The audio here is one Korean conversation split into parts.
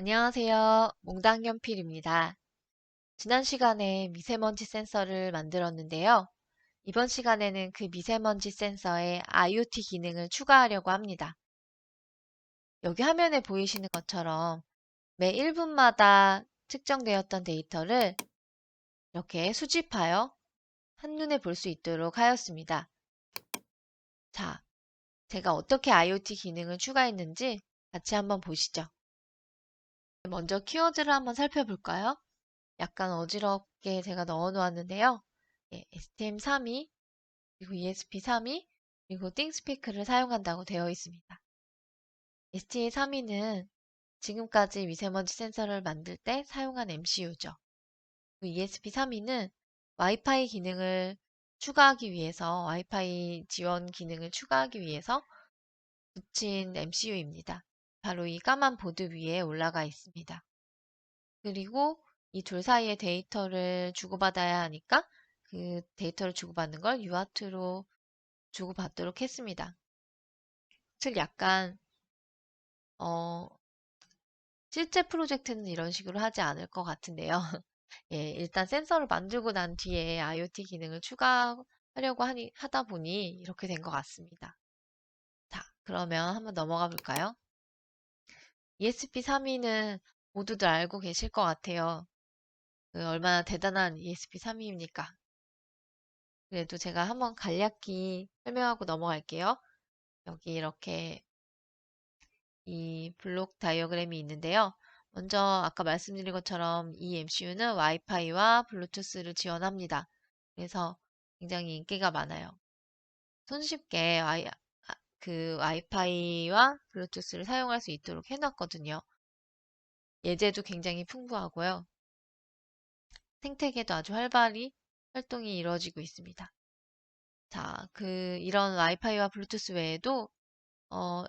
안녕하세요. 몽당연필입니다. 지난 시간에 미세먼지 센서를 만들었는데요. 이번 시간에는 그 미세먼지 센서에 IoT 기능을 추가하려고 합니다. 여기 화면에 보이시는 것처럼 매 1분마다 측정되었던 데이터를 이렇게 수집하여 한눈에 볼 수 있도록 하였습니다. 자, 제가 어떻게 IoT 기능을 추가했는지 같이 한번 보시죠. 먼저 키워드를 한번 살펴볼까요? 약간 어지럽게 제가 넣어 놓았는데요. 예, STM32, 그리고 ESP32, 그리고 띵스피크를 사용한다고 되어 있습니다. STM32는 지금까지 미세먼지 센서를 만들 때 사용한 MCU죠. ESP32는 와이파이 기능을 추가하기 위해서, 와이파이 지원 기능을 추가하기 위해서 붙인 MCU입니다. 바로 이 까만 보드 위에 올라가 있습니다. 그리고 이 둘 사이에 데이터를 주고받아야 하니까 그 데이터를 주고받는 걸 UART로 주고받도록 했습니다. 즉 약간 어, 실제 프로젝트는 이런 식으로 하지 않을 것 같은데요. 예, 일단 센서를 만들고 난 뒤에 IoT 기능을 추가하려고 하다 보니 이렇게 된 것 같습니다. 자, 그러면 한번 넘어가 볼까요? ESP32는 모두들 알고 계실 것 같아요. 얼마나 대단한 ESP32입니까? 그래도 제가 한번 간략히 설명하고 넘어갈게요. 여기 이렇게 이 블록 다이어그램이 있는데요. 먼저 아까 말씀드린 것처럼 이 MCU는 와이파이와 블루투스를 지원합니다. 그래서 굉장히 인기가 많아요. 손쉽게 그 와이파이와 블루투스를 사용할 수 있도록 해놨거든요. 예제도 굉장히 풍부하고요. 생태계도 아주 활발히 활동이 이루어지고 있습니다. 자, 이런 와이파이와 블루투스 외에도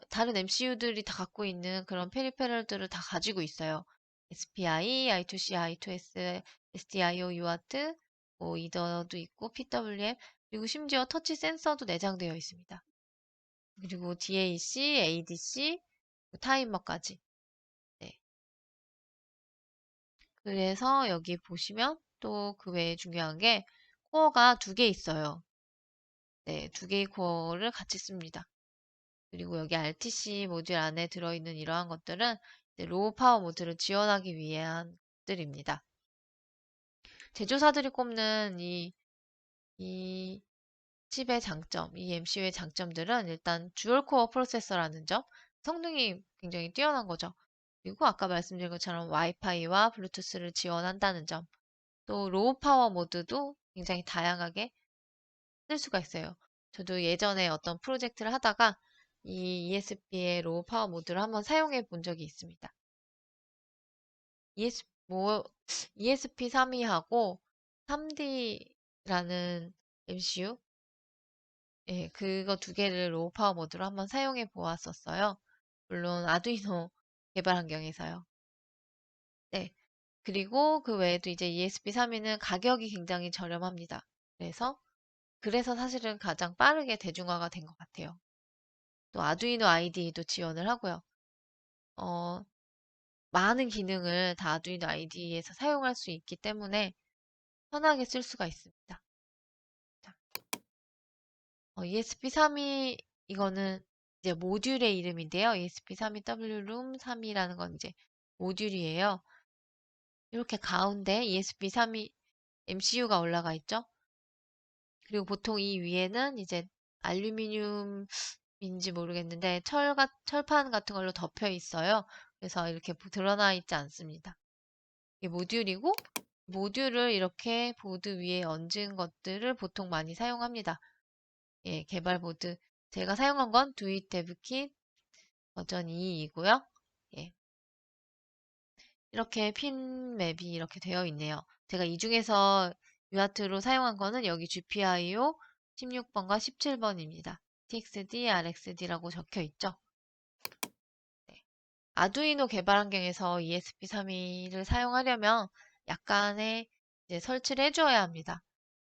다른 MCU들이 다 갖고 있는 그런 페리페럴들을 다 가지고 있어요. SPI, I2C, I2S, SDIO, UART, 뭐 이더도 있고 PWM, 그리고 심지어 터치 센서도 내장되어 있습니다. 그리고 DAC, ADC, 타이머까지. 네. 그래서 여기 보시면 또 그 외에 중요한 게 코어가 두 개 있어요. 네, 두 개의 코어를 같이 씁니다. 그리고 여기 RTC 모듈 안에 들어있는 이러한 것들은 로우 파워 모드를 지원하기 위한 것들입니다. 제조사들이 꼽는 이 칩의 장점, 이 MCU의 장점들은 일단 듀얼 코어 프로세서라는 점, 성능이 굉장히 뛰어난 거죠. 그리고 아까 말씀드린 것처럼 와이파이와 블루투스를 지원한다는 점, 또 로우 파워 모드도 굉장히 다양하게 쓸 수가 있어요. 저도 예전에 어떤 프로젝트를 하다가 이 ESP의 로우 파워 모드를 한번 사용해 본 적이 있습니다. ESP32하고 3D라는 MCU, 예, 그거 두 개를 로우 파워 모드로 한번 사용해 보았었어요. 물론 아두이노 개발 환경에서요. 네. 그리고 그 외에도 이제 ESP32는 가격이 굉장히 저렴합니다. 그래서 사실은 가장 빠르게 대중화가 된 것 같아요. 또 아두이노 IDE도 지원을 하고요. 어, 많은 기능을 다 아두이노 IDE에서 사용할 수 있기 때문에 편하게 쓸 수가 있습니다. 자, ESP32 이거는 이제 모듈의 이름인데요. ESP32W 룸 3이라는 건 이제 모듈이에요. 이렇게 가운데 ESP32 MCU가 올라가 있죠. 그리고 보통 이 위에는 이제 알루미늄인지 모르겠는데 철판 같은 걸로 덮여 있어요. 그래서 이렇게 드러나 있지 않습니다. 이게 모듈이고 모듈을 이렇게 보드 위에 얹은 것들을 보통 많이 사용합니다. 예, 개발 보드. 제가 사용한 건 두잇 데브킷 버전 2이고요. 예, 이렇게 핀 맵이 이렇게 되어 있네요. 제가 이 중에서 유아트로 사용한 거는 여기 GPIO 16번과 17번입니다. TXD, RXD라고 적혀 있죠. 네. 아두이노 개발 환경에서 ESP32를 사용하려면 약간의 이제 설치를 해주어야 합니다.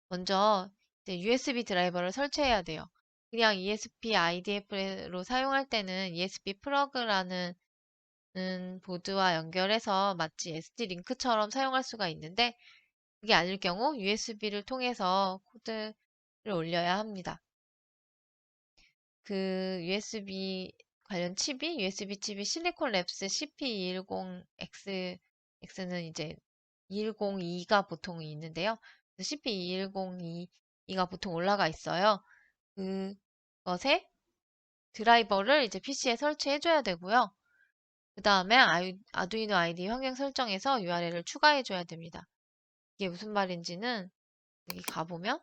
먼저 이제 USB 드라이버를 설치해야 돼요. 그냥 ESP IDF로 사용할 때는 ESP 플러그라는 보드와 연결해서 마치 SD 링크처럼 사용할 수가 있는데 그게 아닐 경우 USB를 통해서 코드를 올려야 합니다. 그 USB 관련 칩이 USB 칩이 실리콘 랩스 CP210X X는 이제 210E가 보통 있는데요. CP210E가 보통 올라가 있어요. 그것에 드라이버를 이제 PC에 설치해 줘야 되고요. 그 다음에 아두이노 ID 환경 설정에서 URL을 추가해 줘야 됩니다. 이게 무슨 말인지는 여기 가보면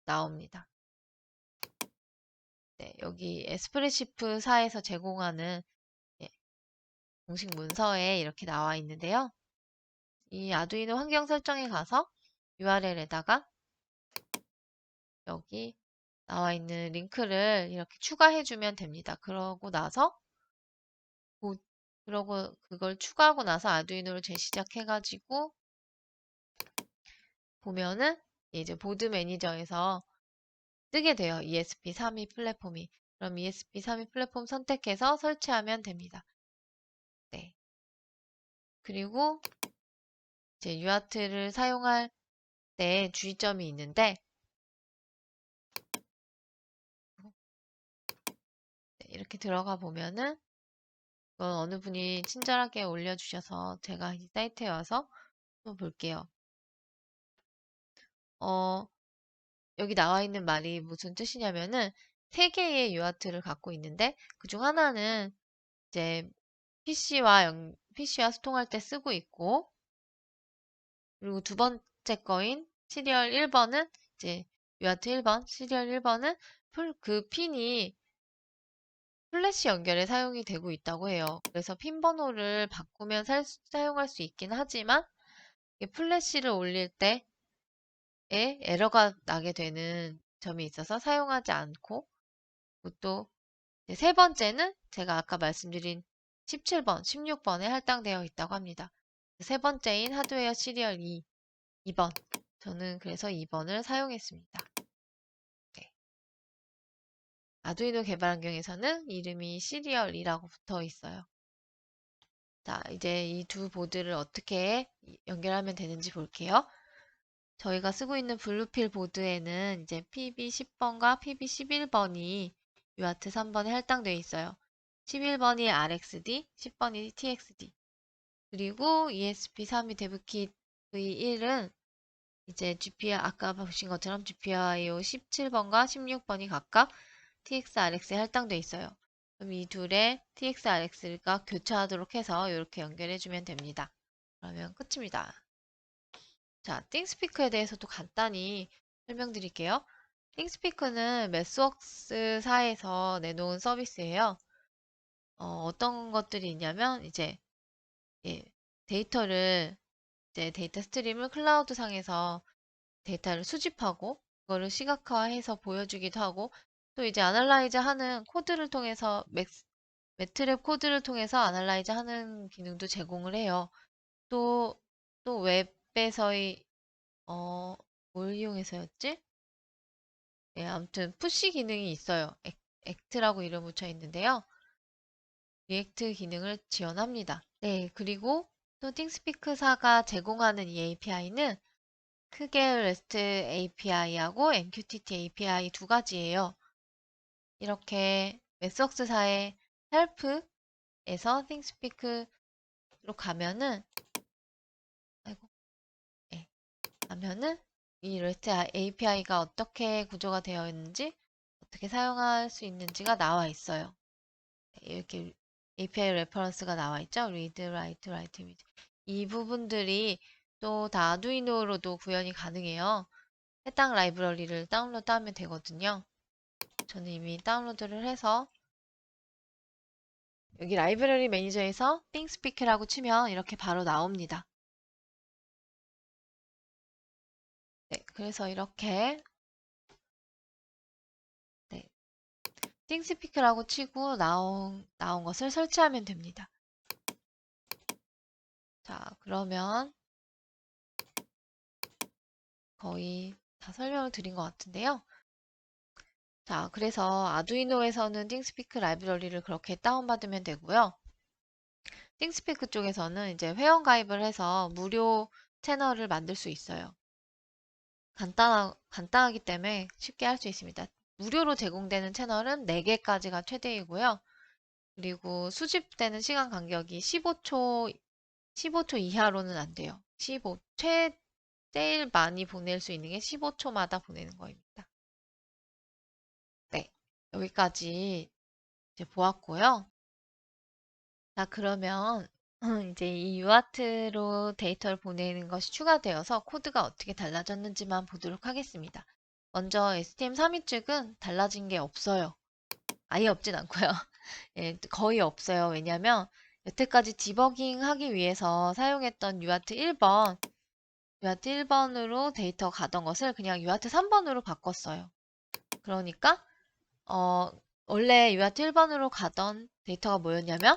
나옵니다. 네, 여기 에스프레시프사에서 제공하는 예, 공식 문서에 이렇게 나와 있는데요. 이 아두이노 환경 설정에 가서 URL에다가 여기 나와 있는 링크를 이렇게 추가해주면 됩니다. 그러고 나서 그러고 그걸 추가하고 나서 아두이노를 재시작해가지고 보면은 이제 보드 매니저에서 뜨게 돼요. ESP32 플랫폼이. 그럼 ESP32 플랫폼 선택해서 설치하면 됩니다. 네. 그리고 이제 UART를 사용할 때 주의점이 있는데 네, 이렇게 들어가 보면은 이건 어느 분이 친절하게 올려주셔서 제가 이 사이트에 와서 한번 볼게요. 어, 여기 나와 있는 말이 무슨 뜻이냐면은 세 개의 UART를 갖고 있는데 그중 하나는 이제 PC와 소통할 때 쓰고 있고 그리고 두 번째 거인 시리얼 1번은 이제 UART 1번, 시리얼 1번은 그 핀이 플래시 연결에 사용이 되고 있다고 해요. 그래서 핀 번호를 바꾸면 사용할 수 있긴 하지만 플래시를 올릴 때에 에러가 나게 되는 점이 있어서 사용하지 않고 또 세 번째는 제가 아까 말씀드린 17번, 16번에 할당되어 있다고 합니다. 세 번째인 하드웨어 시리얼 2번. 저는 그래서 2번을 사용했습니다. 네. 아두이노 개발 환경에서는 이름이 시리얼이라고 붙어 있어요. 자, 이제 이 두 보드를 어떻게 연결하면 되는지 볼게요. 저희가 쓰고 있는 블루필 보드에는 이제 PB10번과 PB11번이 UART 3번에 할당되어 있어요. 11번이 RXD, 10번이 TXD. 그리고 ESP32 데브킷 V1은 이제 GPR, 아까 보신 것처럼 GPIO 17번과 16번이 각각 TX-RX에 할당되어 있어요. 그럼 이 둘의 TX-RX가 교차하도록 해서 이렇게 연결해주면 됩니다. 그러면 끝입니다. 자, 띵스피크에 대해서도 간단히 설명드릴게요. 띵스피크는 매스웍스사에서 내놓은 서비스예요. 어떤 것들이 있냐면 이제 예, 데이터를 이제 데이터 스트림을 클라우드 상에서 데이터를 수집하고 그거를 시각화해서 보여주기도 하고 또 이제 아날라이즈 하는 코드를 통해서 매트랩 코드를 통해서 아날라이즈 하는 기능도 제공을 해요. 또, 또 웹에서의 어, 뭘 이용해서였지? 예, 아무튼 푸시 기능이 있어요. 액트라고 이름 붙여 있는데요. 리액트 기능을 지원합니다. 네, 그리고 또 띵스피크사가 제공하는 이 API는 크게 REST API하고 MQTT API 두 가지예요. 이렇게 매스웍스사의 헬프에서 띵스피크로 가면은 아이고, 예, 가면은 이 REST API가 어떻게 구조가 되어 있는지 어떻게 사용할 수 있는지가 나와 있어요. 네, 이렇게 API 레퍼런스가 나와 있죠. read, write, write, image. 이 부분들이 또 다 아두이노로도 구현이 가능해요. 해당 라이브러리를 다운로드하면 되거든요. 저는 이미 다운로드를 해서 여기 라이브러리 매니저에서 띵스피크라고 치면 이렇게 바로 나옵니다. 네, 그래서 이렇게 네, 띵스피크라고 치고 나온 것을 설치하면 됩니다. 자, 그러면 거의 다 설명을 드린 것 같은데요. 자, 그래서 아두이노에서는 띵스피크 라이브러리를 그렇게 다운받으면 되고요. 띵스피크 쪽에서는 이제 회원 가입을 해서 무료 채널을 만들 수 있어요. 간단하기 때문에 쉽게 할 수 있습니다. 무료로 제공되는 채널은 4개까지가 최대이고요. 그리고 수집되는 시간 간격이 15초 이하로는 안 돼요. 제일 많이 보낼 수 있는 게 15초마다 보내는 거입니다. 네, 여기까지 이제 보았고요. 자, 그러면 이제 이 유아트로 데이터를 보내는 것이 추가되어서 코드가 어떻게 달라졌는지만 보도록 하겠습니다. 먼저 STM32 측은 달라진 게 없어요. 아예 없진 않고요. 예, 거의 없어요. 왜냐하면 여태까지 디버깅 하기 위해서 사용했던 유아트 1번으로 데이터 가던 것을 그냥 유아트 3번으로 바꿨어요. 그러니까 어, 원래 유아트 1번으로 가던 데이터가 뭐였냐면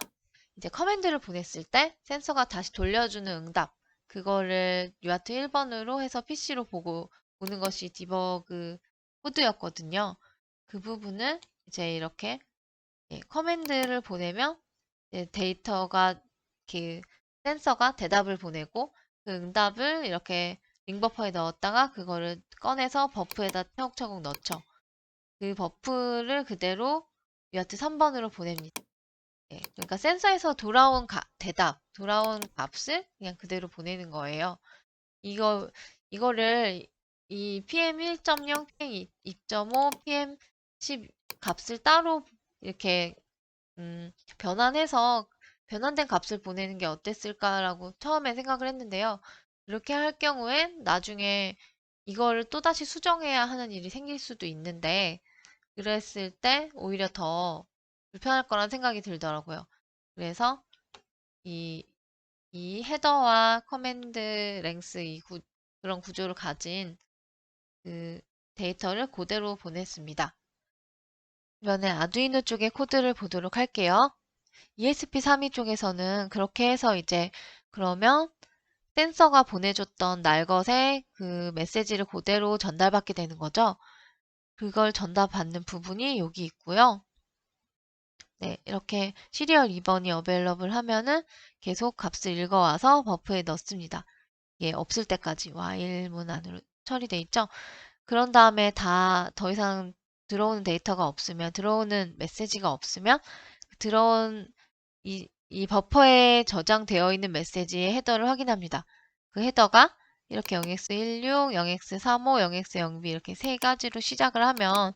이제 커맨드를 보냈을 때 센서가 다시 돌려주는 응답 그거를 유아트 1번으로 해서 PC로 보는 것이 디버그 코드였거든요. 그 부분을 이제 이렇게 커맨드를 보내면 데이터가 그 센서가 대답을 보내고 그 응답을 이렇게 링버퍼에 넣었다가 그거를 꺼내서 버프에다 차곡차곡 넣죠. 그 버프를 그대로 유아트 3번으로 보냅니다. 그러니까 센서에서 돌아온 돌아온 값을 그냥 그대로 보내는 거예요. 이거를 이 PM1.0, PM2.5, PM10 값을 따로 이렇게 변환해서 변환된 값을 보내는 게 어땠을까라고 처음에 생각을 했는데요. 이렇게 할 경우엔 나중에 이거를 또다시 수정해야 하는 일이 생길 수도 있는데 그랬을 때 오히려 더 불편할 거란 생각이 들더라고요. 그래서 이, 이 헤더와 커맨드 랭스 그런 구조를 가진 그 데이터를 그대로 보냈습니다. 이번에 아두이노 쪽의 코드를 보도록 할게요. ESP32 쪽에서는 그렇게 해서 이제 그러면 센서가 보내줬던 날것의 그 메시지를 그대로 전달받게 되는 거죠. 그걸 전달받는 부분이 여기 있고요. 네, 이렇게 시리얼 2번이 어베일러블 하면은 계속 값을 읽어와서 버프에 넣습니다. 예, 없을 때까지 while 문 안으로 처리돼 있죠. 그런 다음에 더 이상 들어오는 데이터가 없으면, 들어오는 메시지가 없으면, 들어온 이 버퍼에 저장되어 있는 메시지의 헤더를 확인합니다. 그 헤더가 이렇게 0x16, 0x35, 0x0b 이렇게 세 가지로 시작을 하면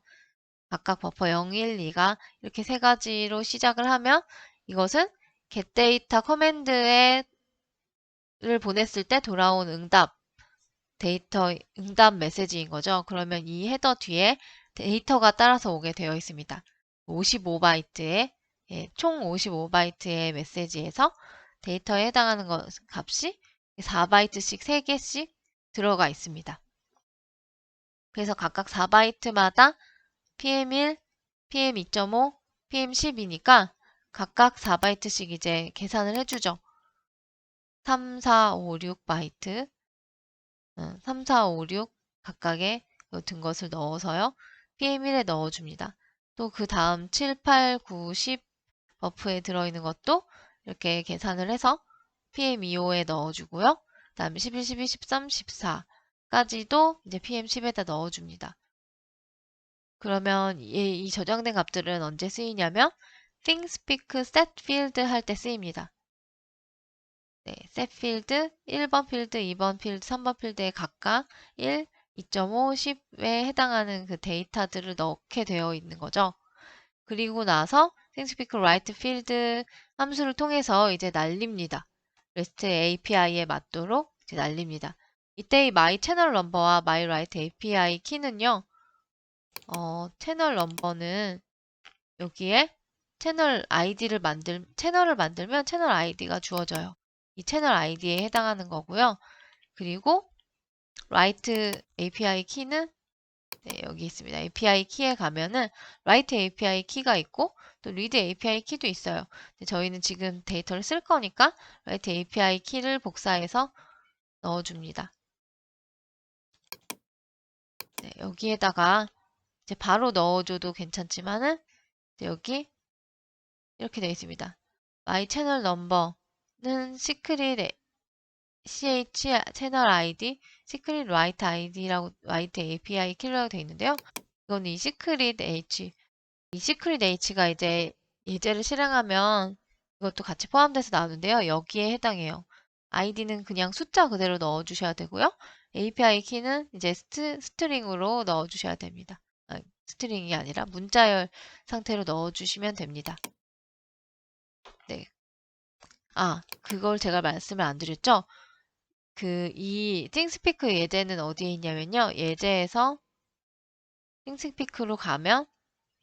각각 버퍼 0, 1, 2가 이렇게 세 가지로 시작을 하면 이것은 getData 커맨드를 보냈을 때 돌아온 응답 메시지인 거죠. 그러면 이 헤더 뒤에 데이터가 따라서 오게 되어 있습니다. 55바이트의 총 55바이트의 메시지에서 데이터에 해당하는 값이 4바이트씩 3개씩 들어가 있습니다. 그래서 각각 4바이트마다 PM1, PM2.5, PM10이니까 각각 4바이트씩 이제 계산을 해주죠. 3, 4, 5, 6바이트 3, 4, 5, 6 각각의 든 것을 넣어서요. PM1에 넣어줍니다. 또 그 다음 7, 8, 9, 10 버프에 들어있는 것도 이렇게 계산을 해서 PM25에 넣어주고요. 그 다음에 11, 12, 13, 14까지도 이제 PM10에다 넣어줍니다. 그러면 이 저장된 값들은 언제 쓰이냐면 thingspeak set field 할 때 쓰입니다. 네, set field 1번 필드, 2번 필드, 3번 필드에 각각 1, 2.5, 10에 해당하는 그 데이터들을 넣게 되어 있는 거죠. 그리고 나서 thingspeak write field 함수를 통해서 이제 날립니다. REST API에 맞도록 이제 날립니다. 이때 이 my channel number와 my write API 키는요. 채널 넘버는 여기에 채널을 만들면 채널 아이디가 주어져요. 이 채널 아이디에 해당하는 거고요. 그리고 write API 키는 여기 있습니다. API 키에 가면은 write API 키가 있고 또 read API 키도 있어요. 저희는 지금 데이터를 쓸 거니까 write API 키를 복사해서 넣어줍니다. 네, 여기에다가 이제 바로 넣어줘도 괜찮지만은 여기 이렇게 되어 있습니다. my channel number 시크릿 ch 채널 아이디, 시크릿 라이트 아이디라고 라이트 API 킬러라고 되어 있는데요. 이거는 이 시크릿 H가 이제 예제를 실행하면 이것도 같이 포함돼서 나오는데요. 여기에 해당해요. 아이디는 그냥 숫자 그대로 넣어주셔야 되고요. API 키는 이제 스트링으로 넣어주셔야 됩니다. 스트링이 아니라 문자열 상태로 넣어주시면 됩니다. 네. 그걸 제가 말씀을 안 드렸죠? 이 띵스피크 예제는 어디에 있냐면요. 예제에서 띵스피크로 가면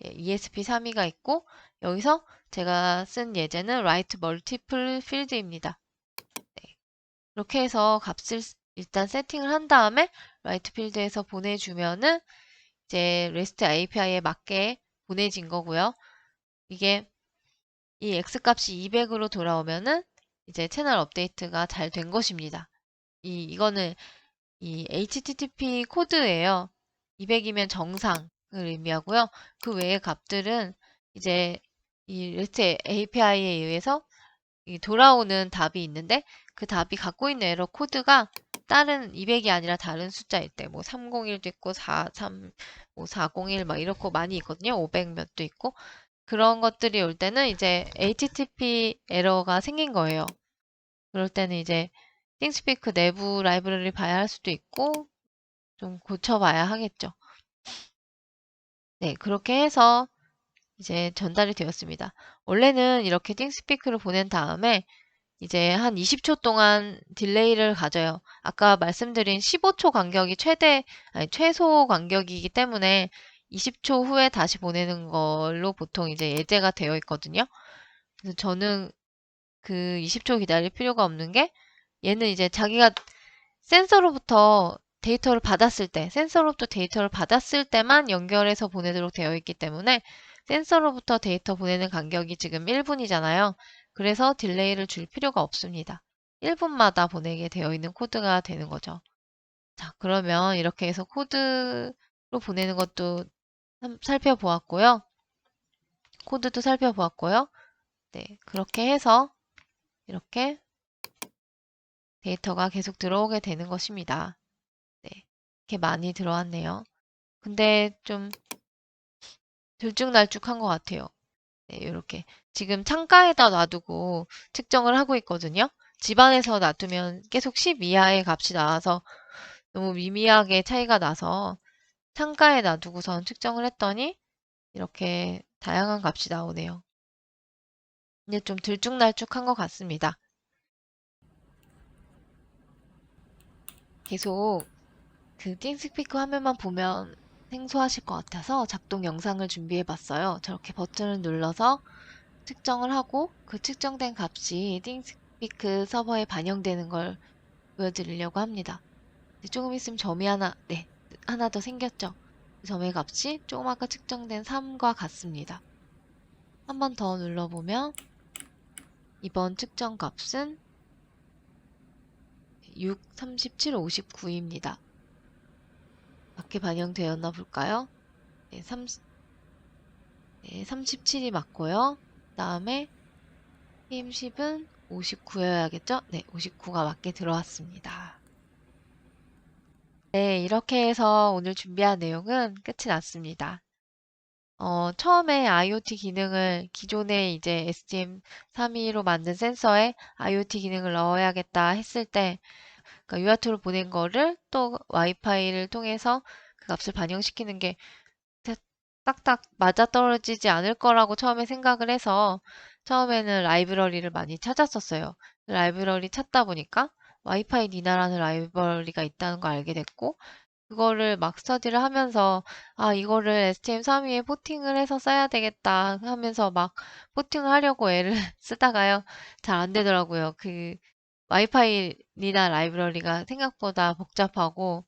ESP32가 있고 여기서 제가 쓴 예제는 write multiple field입니다. 네. 이렇게 해서 값을 일단 세팅을 한 다음에 write field에서 보내주면은 이제 REST API에 맞게 보내진 거고요. 이게 이 X 값이 200으로 돌아오면은 이제 채널 업데이트가 잘 된 것입니다. 이거는 이 HTTP 코드예요. 200이면 정상을 의미하고요. 그 외의 값들은 이제 이 REST API에 의해서 돌아오는 답이 있는데 그 답이 갖고 있는 에러 코드가 다른 200이 아니라 다른 숫자일 때 뭐 301도 있고 43, 뭐 401 막 이렇게 많이 있거든요. 500 몇도 있고 그런 것들이 올 때는 이제 HTTP 에러가 생긴 거예요. 그럴 때는 이제 띵스피크 내부 라이브러리 봐야 할 수도 있고 좀 고쳐봐야 하겠죠. 네, 그렇게 해서 이제 전달이 되었습니다. 원래는 이렇게 띵스피크를 보낸 다음에 이제 한 20초 동안 딜레이를 가져요. 아까 말씀드린 15초 간격이 최소 간격이기 때문에 20초 후에 다시 보내는 걸로 보통 이제 예제가 되어 있거든요. 그래서 저는 그 20초 기다릴 필요가 없는 게 얘는 이제 자기가 센서로부터 데이터를 받았을 때만 연결해서 보내도록 되어 있기 때문에 센서로부터 데이터 보내는 간격이 지금 1분이잖아요. 그래서 딜레이를 줄 필요가 없습니다. 1분마다 보내게 되어 있는 코드가 되는 거죠. 자, 그러면 이렇게 해서 코드로 보내는 것도 살펴보았고요. 코드도 살펴보았고요. 네, 그렇게 해서 이렇게 데이터가 계속 들어오게 되는 것입니다. 네, 이렇게 많이 들어왔네요. 근데 좀 들쭉날쭉한 것 같아요. 네, 이렇게 지금 창가에다 놔두고 측정을 하고 있거든요. 집안에서 놔두면 계속 10 이하의 값이 나와서 너무 미미하게 차이가 나서 창가에 놔두고선 측정을 했더니 이렇게 다양한 값이 나오네요. 이제 좀 들쭉날쭉한 것 같습니다. 계속 그 띵스피크 화면만 보면 생소하실 것 같아서 작동 영상을 준비해 봤어요. 저렇게 버튼을 눌러서 측정을 하고 그 측정된 값이 띵스피크 서버에 반영되는 걸 보여드리려고 합니다. 조금 있으면 점이 하나 더 생겼죠. 점의 값이 조금 아까 측정된 3과 같습니다. 한 번 더 눌러보면 이번 측정 값은 6, 37, 59입니다. 맞게 반영되었나 볼까요? 네, 37이 맞고요. 그 다음에 PM10은 59여야겠죠? 네, 59가 맞게 들어왔습니다. 네, 이렇게 해서 오늘 준비한 내용은 끝이 났습니다. 처음에 IoT 기능을 기존에 이제 STM32로 만든 센서에 IoT 기능을 넣어야겠다 했을 때 그러니까 UART로 보낸 거를 또 와이파이를 통해서 그 값을 반영시키는 게 딱딱 맞아떨어지지 않을 거라고 처음에 생각을 해서 처음에는 라이브러리를 많이 찾았었어요. 라이브러리 찾다 보니까 와이파이 니나라는 라이브러리가 있다는 거 알게 됐고 그거를 막 스터디를 하면서 이거를 STM32에 포팅을 해서 써야 되겠다 하면서 막 포팅을 하려고 애를 쓰다가요. 잘 안 되더라고요. 그 와이파이 니나 라이브러리가 생각보다 복잡하고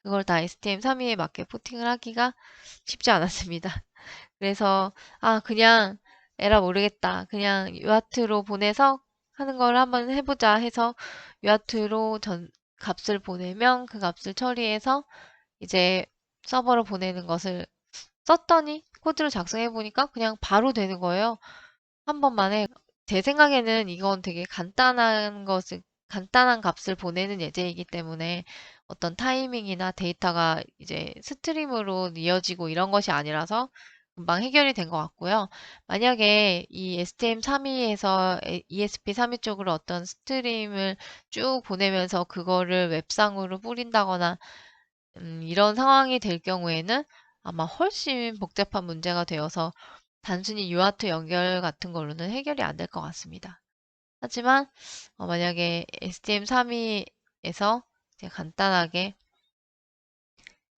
그걸 다 STM32에 맞게 포팅을 하기가 쉽지 않았습니다. 그래서 그냥 에라 모르겠다. 그냥 유아트로 보내서 하는 걸 한번 해보자 해서 유아트로 값을 보내면 그 값을 처리해서 이제 서버로 보내는 것을 썼더니 코드를 작성해 보니까 그냥 바로 되는 거예요. 한 번만에 제 생각에는 이건 되게 간단한 값을 보내는 예제이기 때문에 어떤 타이밍이나 데이터가 이제 스트림으로 이어지고 이런 것이 아니라서 금방 해결이 된 것 같고요. 만약에 이 STM32에서 ESP32 쪽으로 어떤 스트림을 쭉 보내면서 그거를 웹상으로 뿌린다거나 이런 상황이 될 경우에는 아마 훨씬 복잡한 문제가 되어서 단순히 UART 연결 같은 걸로는 해결이 안 될 것 같습니다. 하지만 만약에 STM32에서 간단하게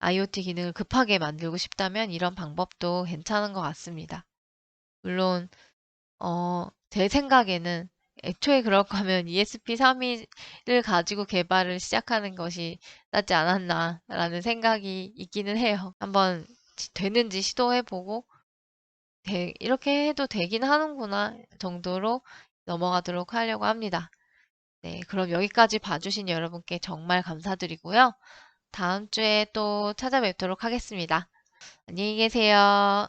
IoT 기능을 급하게 만들고 싶다면 이런 방법도 괜찮은 것 같습니다. 물론 제 생각에는 애초에 그럴 거면 ESP32를 가지고 개발을 시작하는 것이 낫지 않았나라는 생각이 있기는 해요. 한번 되는지 시도해보고 이렇게 해도 되긴 하는구나 정도로 넘어가도록 하려고 합니다. 네, 그럼 여기까지 봐주신 여러분께 정말 감사드리고요. 다음 주에 또 찾아뵙도록 하겠습니다. 안녕히 계세요.